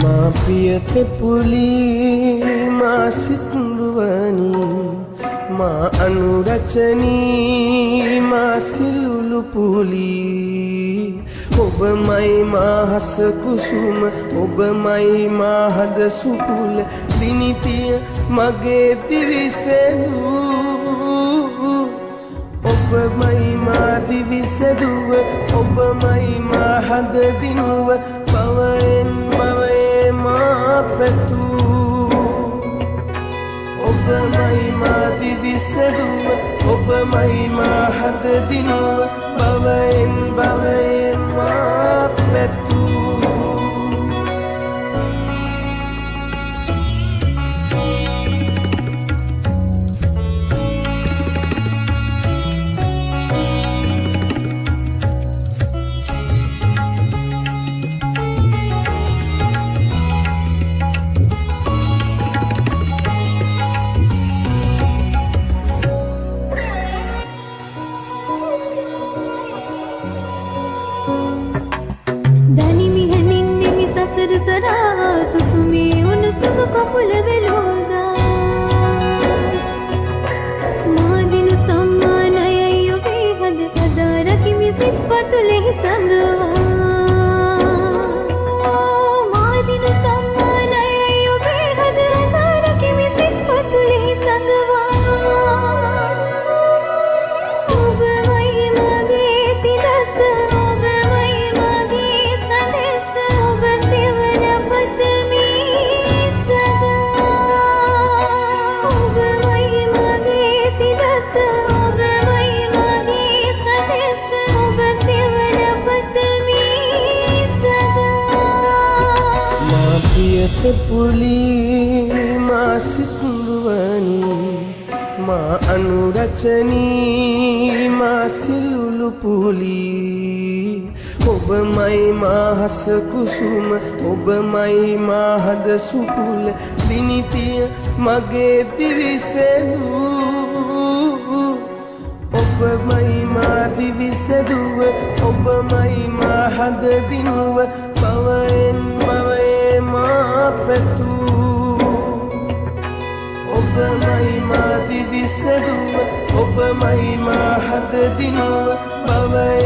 මා ප්‍රිය තෙපුලි මා සිතුරුවනි මා අනුරචනී මා සිලුලු පුලි ඔබමයි මා හස කුසුම ඔබමයි මා හද සුපුල දිනිතිය මගේ දිවිසෙදු ඔබමයි මා දිවිසෙදුව ඔබමයි මා හද දිනුව බවයෙන් බවයේ මා පැතු ඔබමයි මා දිවිසෙදුව ඔබමයි මා හද දිනුව බවයෙන් බවයේ මා පැතු තෙපුලි මා සිතුරුවනි මා අනුරචනී මා සිලුලු පුලි ඔබමයි මා හස කුසුම ඔබමයි මා හද සුපුල දිනිතිය මගේ දිවිසෙදු ඔබමයි මා දිවිසෙදුව ඔබමයි මා හද දිනුව බවයෙන් බවයේ මා පැතු ඔබමයි මා දිවිසෙදුව ඔබමයි මා හද දිනුව බවයෙන්